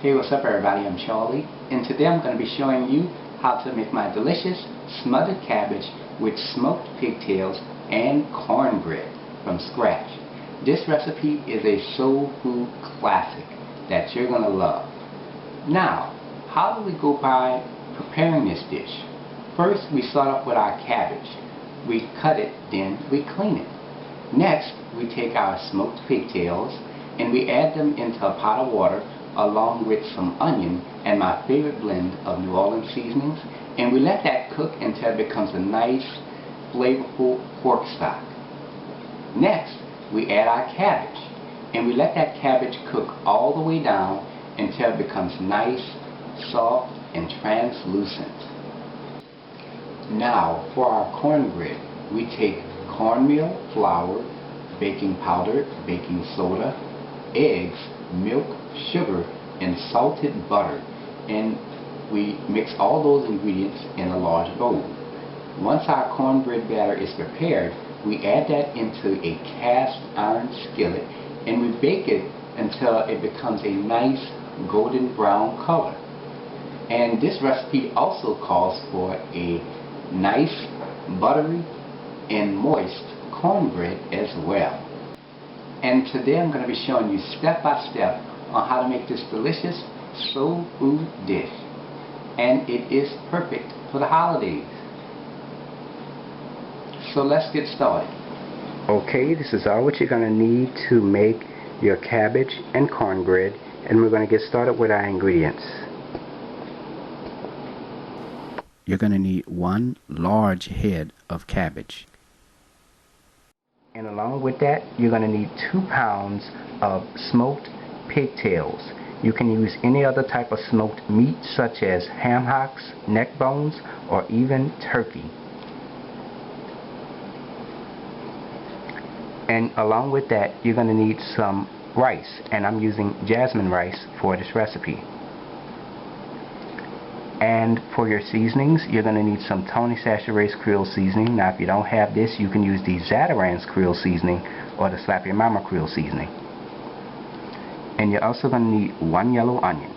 Hey, what's up everybody, I'm Charlie, and today I'm going to be showing you how to make my delicious smothered cabbage with smoked pigtails and cornbread from scratch. This recipe is a soul food classic that you're going to love. Now, how do we go by preparing this dish? First, we start off with our cabbage. We cut it, then we clean it. Next, we take our smoked pigtails and we add them into a pot of water along with some onion and my favorite blend of New Orleans seasonings, and we let that cook until it becomes a nice flavorful pork stock. Next, we add our cabbage and we let that cabbage cook all the way down until it becomes nice, soft, and translucent. Now for our cornbread, we take cornmeal, flour, baking powder, baking soda, eggs, milk, sugar, and salted butter, and we mix all those ingredients in a large bowl. Once our cornbread batter is prepared, we add that into a cast iron skillet and we bake it until it becomes a nice golden brown color. And this recipe also calls for a nice buttery and moist cornbread as well. And today I'm going to be showing you step by step on how to make this delicious soul food dish. And it is perfect for the holidays. So let's get started. Okay, this is all what you're going to need to make your cabbage and cornbread, and we're going to get started with our ingredients. You're going to need 1 large head of cabbage. And along with that, you're going to need 2 pounds of smoked pigtails. You can use any other type of smoked meat such as ham hocks, neck bones, or even turkey. And along with that, you're going to need some rice, and I'm using jasmine rice for this recipe. And for your seasonings, you're going to need some Tony Chachere's Creole seasoning. Now if you don't have this, you can use the Zatarain's Creole seasoning or the Slap Your Mama Creole seasoning. And you're also going to need 1 yellow onion.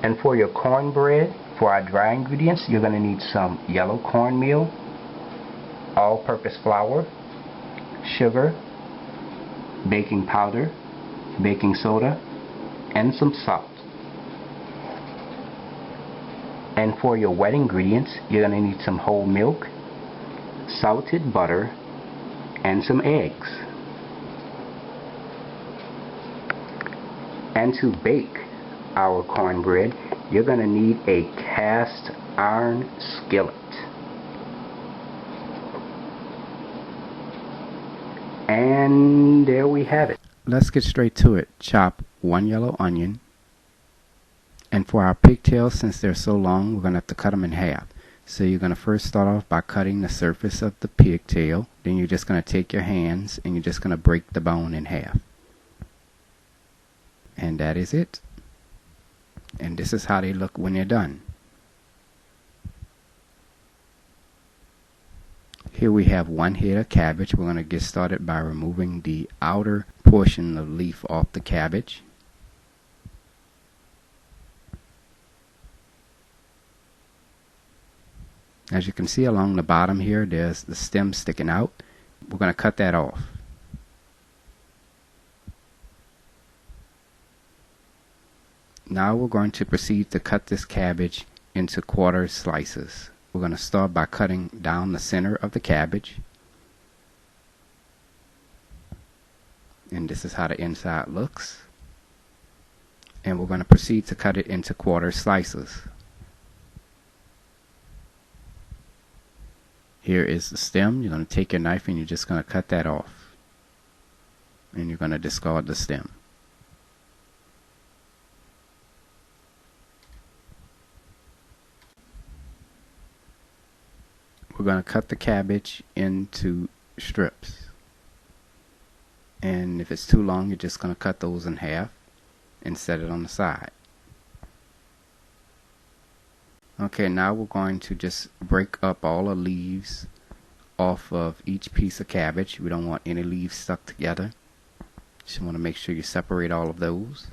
And for your cornbread, for our dry ingredients, you're going to need some yellow cornmeal, all-purpose flour, sugar, baking powder, baking soda, and some salt. And for your wet ingredients, you're going to need some whole milk, salted butter, and some eggs. And to bake our cornbread, you're going to need a cast iron skillet. And there we have it. Let's get straight to it. Chop 1 yellow onion. And for our pigtails, since they're so long, we're going to have to cut them in half. So you're going to first start off by cutting the surface of the pigtail. Then you're just going to take your hands and you're just going to break the bone in half. And that is it. And this is how they look when they're done. Here we have 1 head of cabbage. We're going to get started by removing the outer portion of the leaf off the cabbage. As you can see along the bottom here, there's the stem sticking out. We're going to cut that off. Now we're going to proceed to cut this cabbage into quarter slices. We're going to start by cutting down the center of the cabbage. And this is how the inside looks. And we're going to proceed to cut it into quarter slices. Here is the stem. You're going to take your knife and you're just going to cut that off. And you're going to discard the stem. We're going to cut the cabbage into strips. And if it's too long, you're just going to cut those in half and set it on the side. Okay, now we're going to just break up all the leaves off of each piece of cabbage. We don't want any leaves stuck together. Just want to make sure you separate all of those.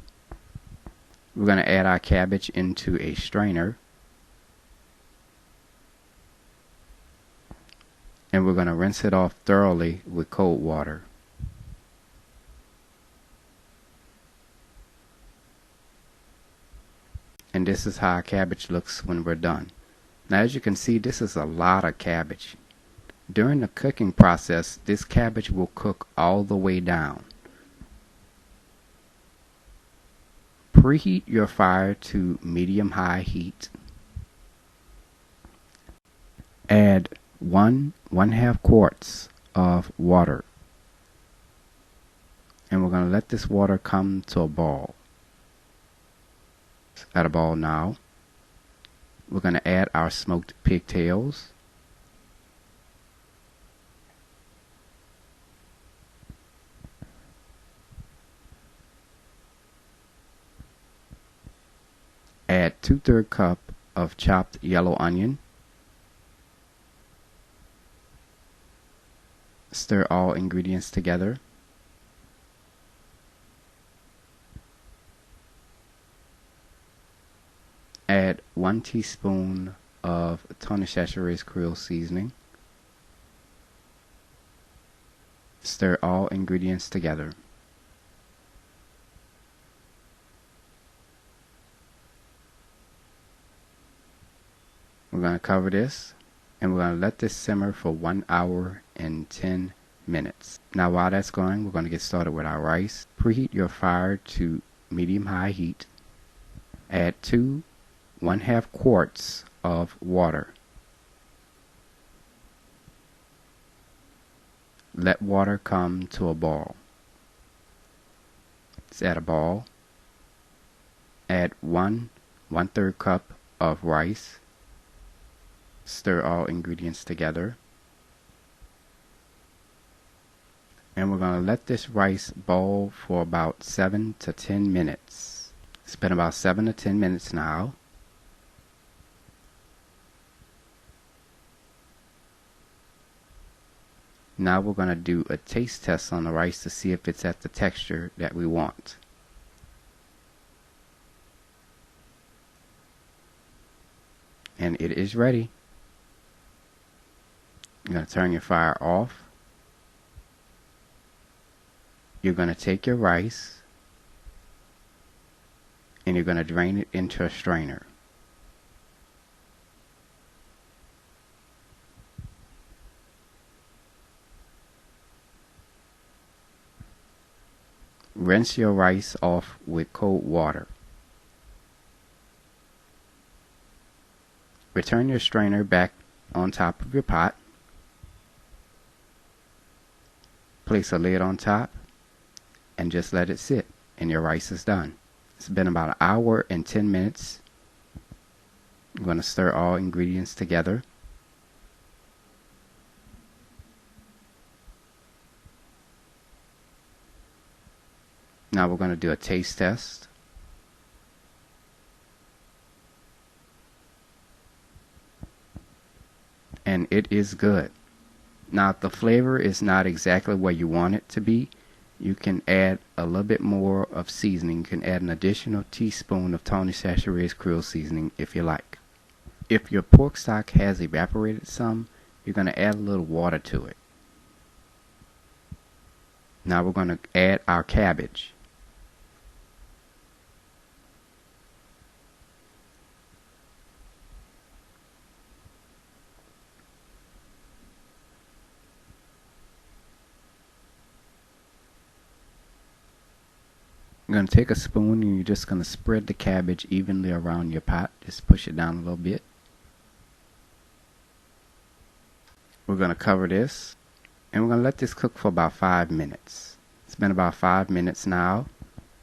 We're going to add our cabbage into a strainer. And we're going to rinse it off thoroughly with cold water. And this is how our cabbage looks when we're done. Now, as you can see, this is a lot of cabbage. During the cooking process, this cabbage will cook all the way down. Preheat your fire to medium-high heat. Add 1.5 quarts of water. And we're going to let this water come to a boil. It's at a boil now. We're going to add our smoked pigtails. Add 2/3 cup of chopped yellow onion. Stir all ingredients together. Add 1 teaspoon of Tony Chachere's Creole seasoning. Stir all ingredients together. We're going to cover this and we're going to let this simmer for 1 hour and 10 minutes. Now while that's going, we're going to get started with our rice. Preheat your fire to medium-high heat. Add 1/2 quarts of water. Let water come to a boil. It's at a boil. Add 1/3 cup of rice. Stir all ingredients together. And we're going to let this rice boil for about 7 to 10 minutes. It's been about 7 to 10 minutes now. Now we're going to do a taste test on the rice to see if it's at the texture that we want. And it is ready. You're going to turn your fire off. You're going to take your rice and you're going to drain it into a strainer. Rinse your rice off with cold water. Return your strainer back on top of your pot. Place a lid on top and just let it sit and your rice is done. It's been about 1 hour and 10 minutes. I'm going to stir all ingredients together. Now we're going to do a taste test. And it is good. Now if the flavor is not exactly where you want it to be, you can add a little bit more of seasoning. You can add an additional teaspoon of Tony Chachere's Creole seasoning if you like. If your pork stock has evaporated some, you're going to add a little water to it. Now we're going to add our cabbage. You're going to take a spoon and you're just going to spread the cabbage evenly around your pot. Just push it down a little bit. We're going to cover this and we're going to let this cook for about 5 minutes. It's been about 5 minutes now,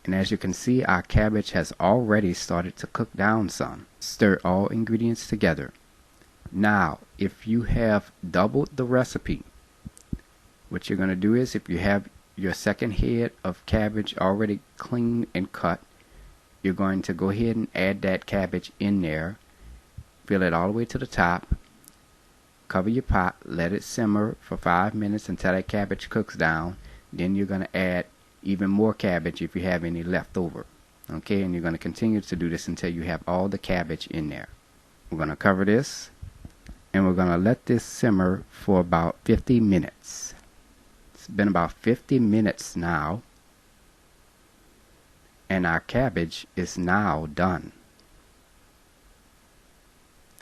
and as you can see, our cabbage has already started to cook down some. Stir all ingredients together. Now, if you have doubled the recipe, what you're going to do is, if you have your second head of cabbage already clean and cut, you're going to go ahead and add that cabbage in there. Fill it all the way to the top. Cover your pot, let it simmer for 5 minutes until that cabbage cooks down. Then you're going to add even more cabbage if you have any left over. Okay, and you're going to continue to do this until you have all the cabbage in there. We're going to cover this, and we're going to let this simmer for about 50 minutes. It's been about 50 minutes now, and our cabbage is now done.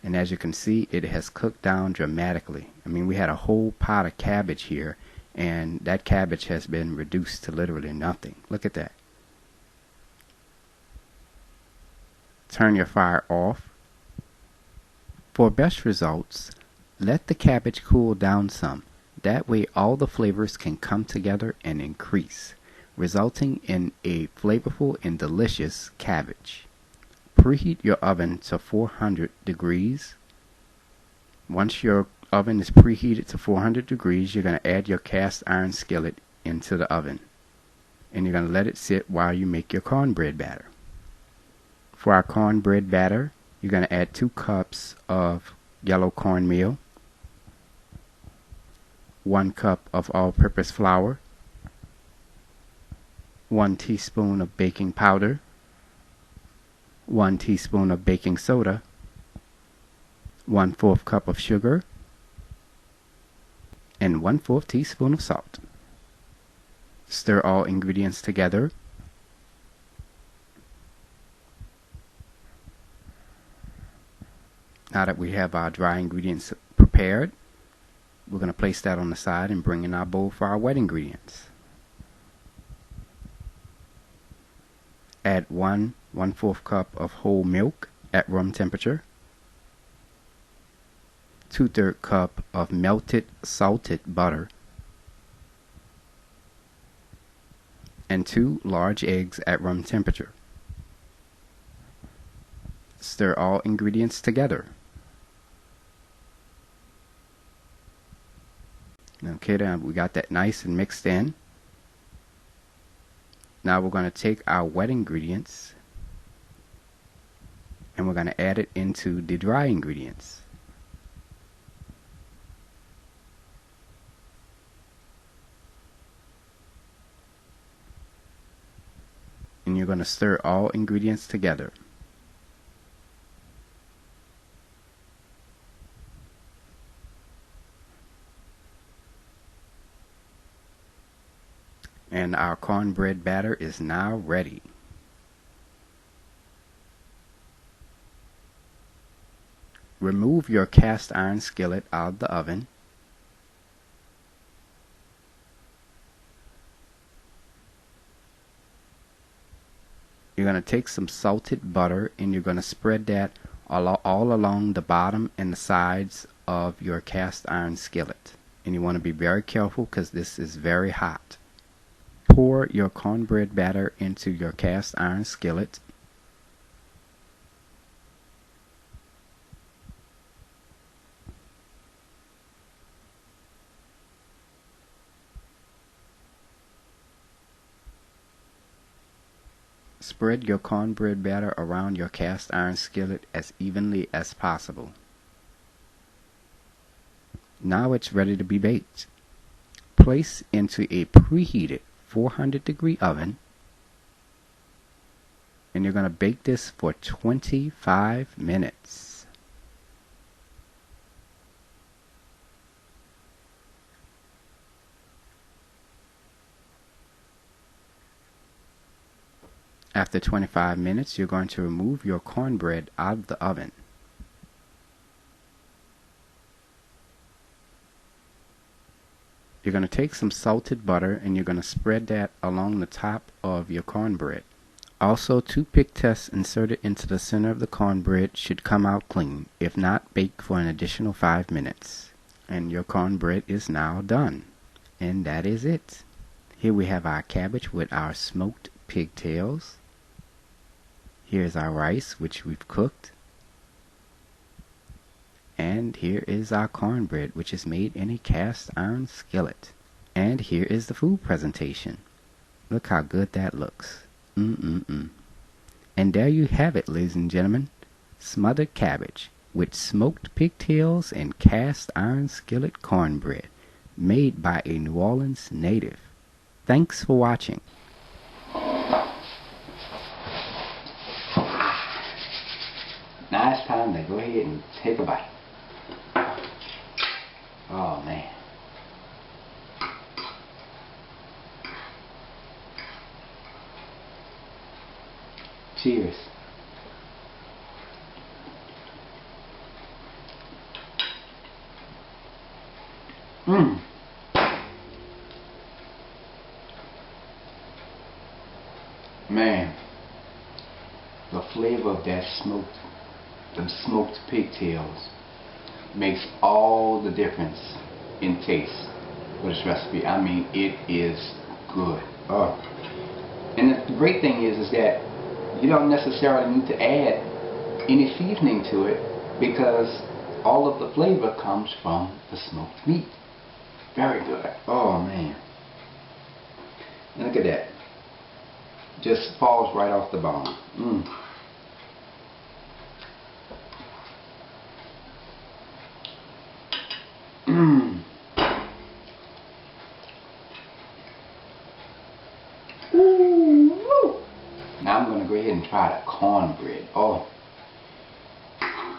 And as you can see, it has cooked down dramatically. I mean, we had a whole pot of cabbage here, and that cabbage has been reduced to literally nothing. Look at that. Turn your fire off. For best results, let the cabbage cool down some. That way all the flavors can come together and increase, resulting in a flavorful and delicious cabbage. Preheat your oven to 400 degrees. Once your oven is preheated to 400 degrees, you're going to add your cast iron skillet into the oven. And you're going to let it sit while you make your cornbread batter. For our cornbread batter, you're going to add 2 cups of yellow cornmeal, 1 cup of all-purpose flour, 1 teaspoon of baking powder, 1 teaspoon of baking soda, 1/4 cup of sugar, and 1/4 teaspoon of salt. Stir all ingredients together. Now that we have our dry ingredients prepared, we're going to place that on the side and bring in our bowl for our wet ingredients. Add 1/4 cup of whole milk at room temperature, 2/3 cup of melted salted butter, and 2 large eggs at room temperature. Stir all ingredients together. Okay, then we got that nice and mixed in. Now we're going to take our wet ingredients and we're going to add it into the dry ingredients. And you're going to stir all ingredients together. And our cornbread batter is now ready. Remove your cast iron skillet out of the oven. You're going to take some salted butter and you're going to spread that all along the bottom and the sides of your cast iron skillet. And you want to be very careful because this is very hot. Pour your cornbread batter into your cast iron skillet. Spread your cornbread batter around your cast iron skillet as evenly as possible. Now it's ready to be baked. Place into a preheated 400-degree oven, and you're going to bake this for 25 minutes. After 25 minutes, you're going to remove your cornbread out of the oven. You're going to take some salted butter and you're going to spread that along the top of your cornbread. Also, 2 pick tests inserted into the center of the cornbread should come out clean. If not, bake for an additional 5 minutes. And your cornbread is now done. And that is it. Here we have our cabbage with our smoked pigtails. Here's our rice, which we've cooked. And here is our cornbread, which is made in a cast iron skillet. And here is the food presentation. Look how good that looks. And there you have it, ladies and gentlemen. Smothered cabbage with smoked pigtails and cast iron skillet cornbread, made by a New Orleans native. Thanks for watching. Now it's time to go ahead and take a bite. Oh man. Cheers. Mmm. Man, the flavor of that them smoked pigtails makes all the difference in taste for this recipe. I mean, it is good. Oh. And the great thing is that you don't necessarily need to add any seasoning to it because all of the flavor comes from the smoked meat. Very good. Oh man. And look at that. Just falls right off the bone. Mmm. Mmm. Ooh. Now I'm going to go ahead and try the cornbread. Oh. I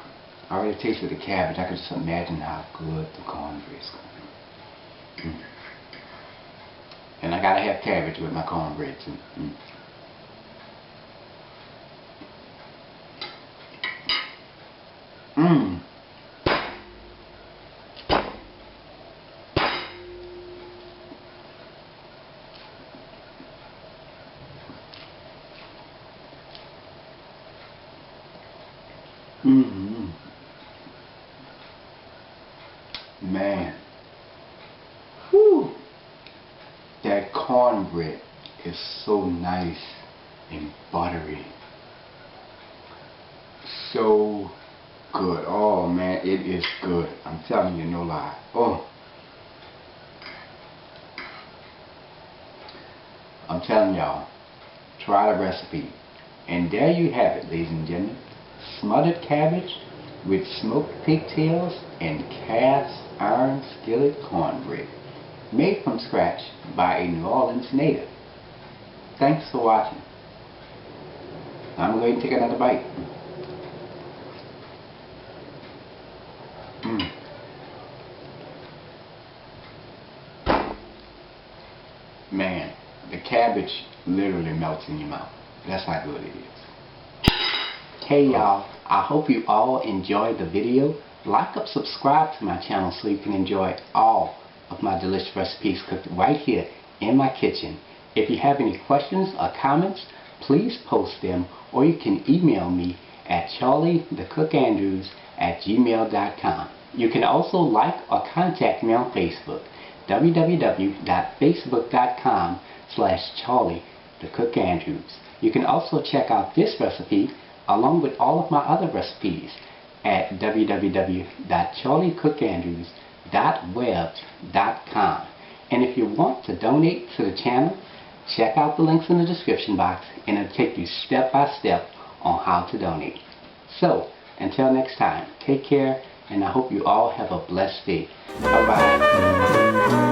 already tasted the cabbage. I could just imagine how good the cornbread is going to be. Mm. And I gotta have cabbage with my cornbread too. Mm. Mmm. Mm-hmm. Man. Whew. That cornbread is so nice and buttery. So good. Oh man, it is good. I'm telling you, no lie. Oh. I'm telling y'all, try the recipe. And there you have it, ladies and gentlemen. Smothered cabbage with smoked pigtails and cast iron skillet cornbread, made from scratch by a New Orleans native. Thanks for watching. I'm going to take another bite. Mm. Man, the cabbage literally melts in your mouth. That's how good it is. Hey y'all, I hope you all enjoyed the video. Like up, subscribe to my channel so you can enjoy all of my delicious recipes cooked right here in my kitchen. If you have any questions or comments, please post them, or you can email me at charliethecookandrews@gmail.com. You can also like or contact me on Facebook, www.facebook.com/charliethecookandrews. You can also check out this recipe along with all of my other recipes at www.charliecookandrews.web.com. And if you want to donate to the channel, check out the links in the description box and it'll take you step by step on how to donate. So, until next time, take care and I hope you all have a blessed day. Bye-bye.